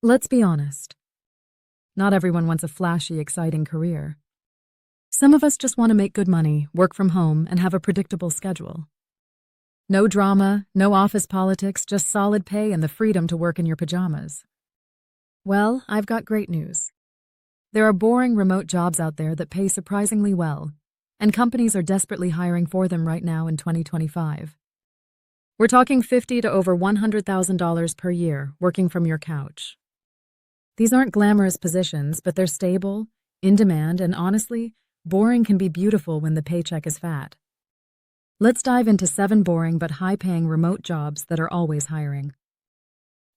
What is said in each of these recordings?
Let's be honest. Not everyone wants a flashy, exciting career. Some of us just want to make good money, work from home, and have a predictable schedule. No drama, no office politics, just solid pay and the freedom to work in your pajamas. Well, I've got great news. There are boring remote jobs out there that pay surprisingly well, and companies are desperately hiring for them right now in 2025. We're talking $50,000 to over $100,000 per year working from your couch. These aren't glamorous positions, but they're stable, in demand, and honestly, boring can be beautiful when the paycheck is fat. Let's dive into 7 boring but high-paying remote jobs that are always hiring.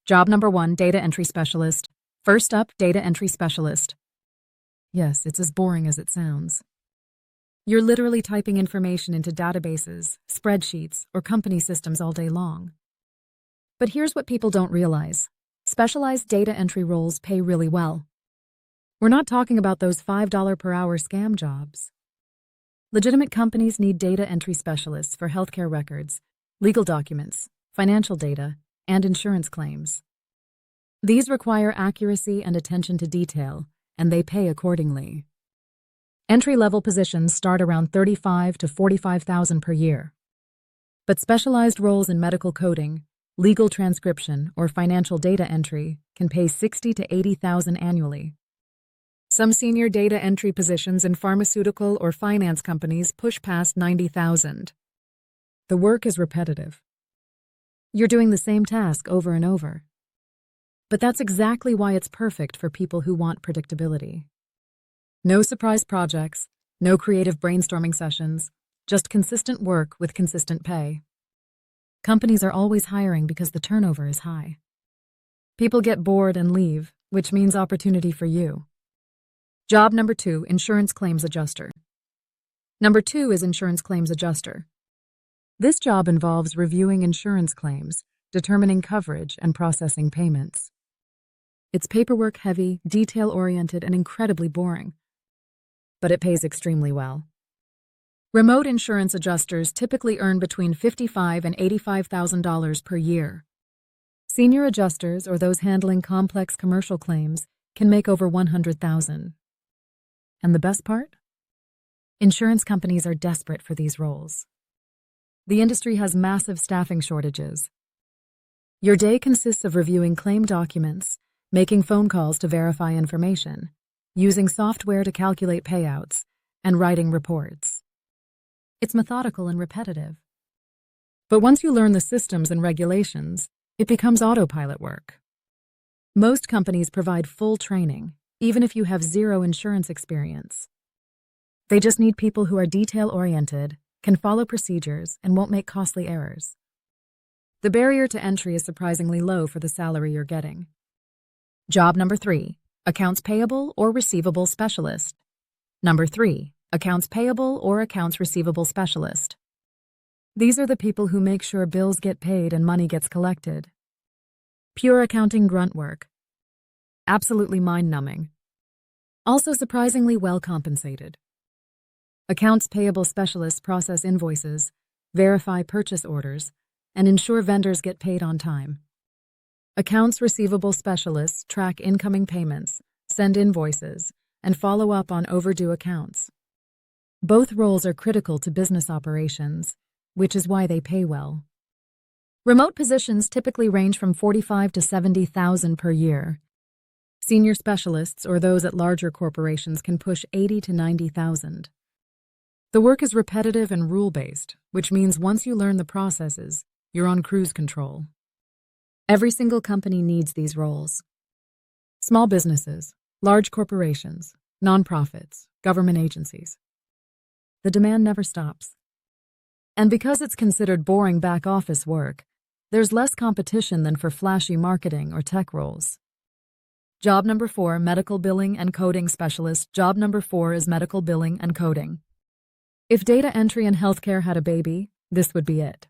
Job number 1, data entry specialist. First up, data entry specialist. Yes, it's as boring as it sounds. You're literally typing information into databases, spreadsheets, or company systems all day long. But here's what people don't realize. Specialized data entry roles pay really well. We're not talking about those $5 per hour scam jobs. Legitimate companies need data entry specialists for healthcare records, legal documents, financial data, and insurance claims. These require accuracy and attention to detail, and they pay accordingly. Entry-level positions start around $35,000 to $45,000 per year. But specialized roles in medical coding, legal transcription, or financial data entry can pay $60,000 to $80,000 annually. Some senior data entry positions in pharmaceutical or finance companies push past $90,000. The work is repetitive. You're doing the same task over and over. But that's exactly why it's perfect for people who want predictability. No surprise projects, no creative brainstorming sessions, just consistent work with consistent pay. Companies are always hiring because the turnover is high. People get bored and leave, which means opportunity for you. Job number 2, insurance claims adjuster. Number 2 is insurance claims adjuster. This job involves reviewing insurance claims, determining coverage, and processing payments. It's paperwork heavy, detail-oriented, and incredibly boring. But it pays extremely well. Remote insurance adjusters typically earn between $55,000 and $85,000 per year. Senior adjusters, or those handling complex commercial claims, can make over $100,000. And the best part? Insurance companies are desperate for these roles. The industry has massive staffing shortages. Your day consists of reviewing claim documents, making phone calls to verify information, using software to calculate payouts, and writing reports. It's methodical and repetitive. But once you learn the systems and regulations, it becomes autopilot work. Most companies provide full training, even if you have zero insurance experience. They just need people who are detail-oriented, can follow procedures, and won't make costly errors. The barrier to entry is surprisingly low for the salary you're getting. Job number 3, accounts payable or receivable specialist. Number 3, accounts payable or accounts receivable specialist. These are the people who make sure bills get paid and money gets collected. Pure accounting grunt work. Absolutely mind-numbing. Also surprisingly well compensated. Accounts payable specialists process invoices, verify purchase orders, and ensure vendors get paid on time. Accounts receivable specialists track incoming payments, send invoices, and follow up on overdue accounts. Both roles are critical to business operations, which is why they pay well. Remote positions typically range from $45,000 to $70,000 per year. Senior specialists or those at larger corporations can push $80,000 to $90,000. The work is repetitive and rule-based, which means once you learn the processes, you're on cruise control. Every single company needs these roles. Small businesses, large corporations, nonprofits, government agencies. The demand never stops. And because it's considered boring back-office work, there's less competition than for flashy marketing or tech roles. Job number 4, medical billing and coding specialist. Job number 4 is medical billing and coding. If data entry and healthcare had a baby, this would be it.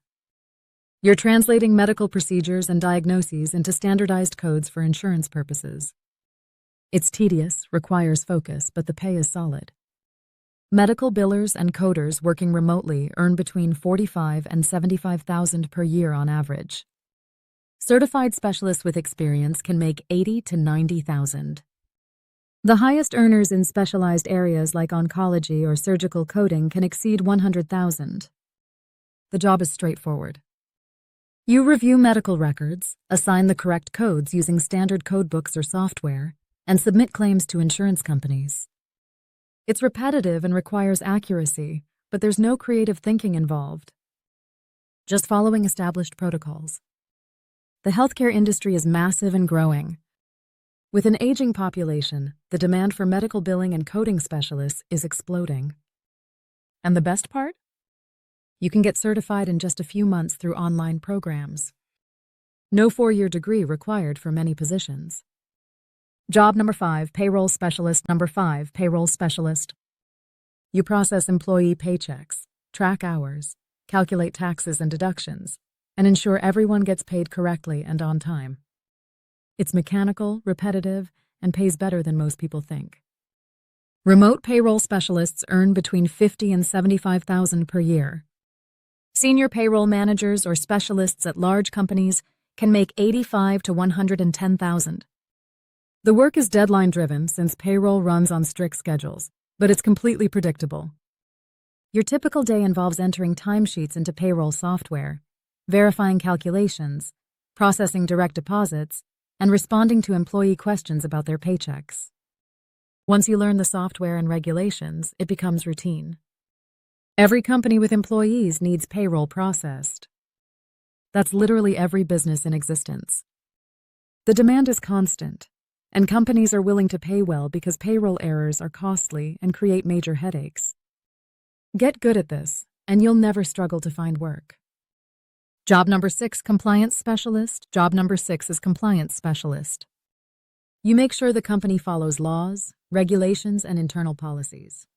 You're translating medical procedures and diagnoses into standardized codes for insurance purposes. It's tedious, requires focus, but the pay is solid. Medical billers and coders working remotely earn between $45,000 and $75,000 per year on average. Certified specialists with experience can make $80,000 to $90,000. The highest earners in specialized areas like oncology or surgical coding can exceed $100,000. The job is straightforward. You review medical records, assign the correct codes using standard codebooks or software, and submit claims to insurance companies. It's repetitive and requires accuracy, but there's no creative thinking involved. Just following established protocols. The healthcare industry is massive and growing. With an aging population, the demand for medical billing and coding specialists is exploding. And the best part? You can get certified in just a few months through online programs. No 4-year degree required for many positions. Job number 5, payroll specialist. Number 5, payroll specialist. You process employee paychecks, track hours, calculate taxes and deductions, and ensure everyone gets paid correctly and on time. It's mechanical, repetitive, and pays better than most people think. Remote payroll specialists earn between $50,000 and $75,000 per year. Senior payroll managers or specialists at large companies can make $85,000 to $110,000. The work is deadline-driven since payroll runs on strict schedules, but it's completely predictable. Your typical day involves entering timesheets into payroll software, verifying calculations, processing direct deposits, and responding to employee questions about their paychecks. Once you learn the software and regulations, it becomes routine. Every company with employees needs payroll processed. That's literally every business in existence. The demand is constant, and companies are willing to pay well because payroll errors are costly and create major headaches. Get good at this, and you'll never struggle to find work. Job number 6, compliance specialist. Job number 6 is compliance specialist. You make sure the company follows laws, regulations, and internal policies.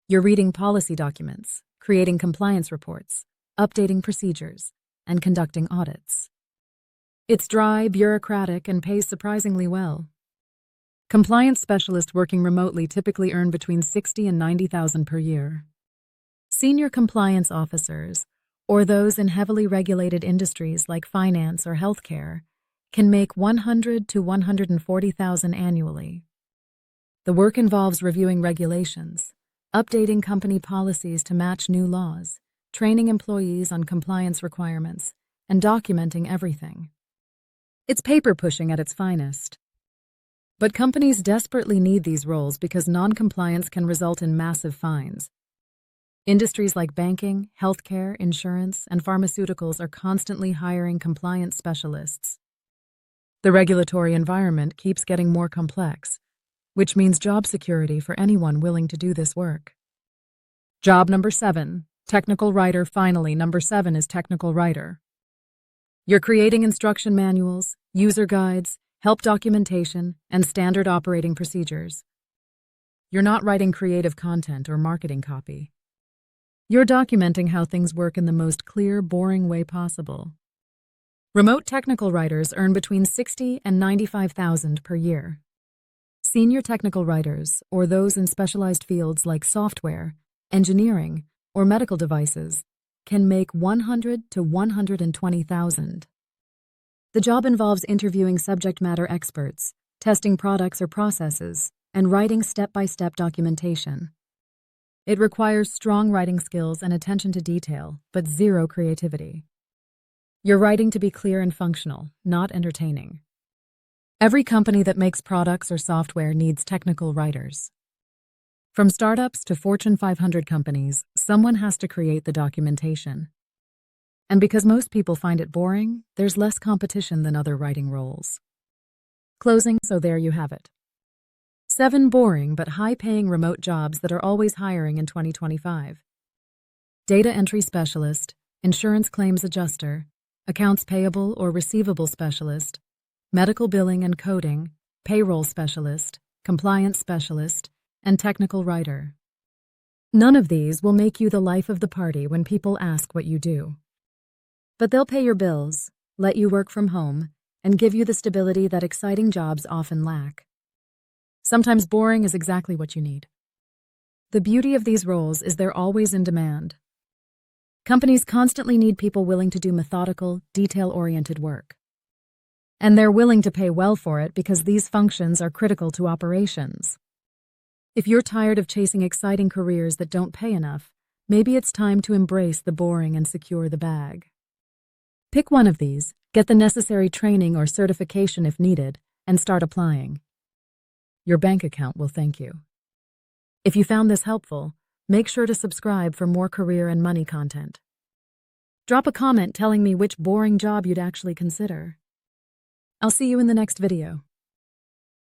You're reading policy documents, creating compliance reports, updating procedures, and conducting audits. It's dry, bureaucratic, and pays surprisingly well. Compliance specialists working remotely typically earn between $60,000 and $90,000 per year. Senior compliance officers, or those in heavily regulated industries like finance or healthcare, can make $100,000 to $140,000 annually. The work involves reviewing regulations, updating company policies to match new laws, training employees on compliance requirements, and documenting everything. It's paper pushing at its finest. But companies desperately need these roles because non-compliance can result in massive fines. Industries like banking, healthcare, insurance, and pharmaceuticals are constantly hiring compliance specialists. The regulatory environment keeps getting more complex, which means job security for anyone willing to do this work. Job number 7, technical writer. Finally, number 7 is technical writer. You're creating instruction manuals, user guides, help documentation, and standard operating procedures. You're not writing creative content or marketing copy. You're documenting how things work in the most clear, boring way possible. Remote technical writers earn between $60,000 and $95,000 per year. Senior technical writers, or those in specialized fields like software, engineering, or medical devices, can make $100,000 to $120,000. The job involves interviewing subject matter experts, testing products or processes, and writing step-by-step documentation. It requires strong writing skills and attention to detail, but zero creativity. You're writing to be clear and functional, not entertaining. Every company that makes products or software needs technical writers. From startups to Fortune 500 companies, someone has to create the documentation. And because most people find it boring, there's less competition than other writing roles. Closing, so there you have it. 7 boring but high-paying remote jobs that are always hiring in 2025. Data entry specialist, insurance claims adjuster, accounts payable or receivable specialist, medical billing and coding, payroll specialist, compliance specialist, and technical writer. None of these will make you the life of the party when people ask what you do. But they'll pay your bills, let you work from home, and give you the stability that exciting jobs often lack. Sometimes boring is exactly what you need. The beauty of these roles is they're always in demand. Companies constantly need people willing to do methodical, detail-oriented work. And they're willing to pay well for it because these functions are critical to operations. If you're tired of chasing exciting careers that don't pay enough, maybe it's time to embrace the boring and secure the bag. Pick one of these, get the necessary training or certification if needed, and start applying. Your bank account will thank you. If you found this helpful, make sure to subscribe for more career and money content. Drop a comment telling me which boring job you'd actually consider. I'll see you in the next video.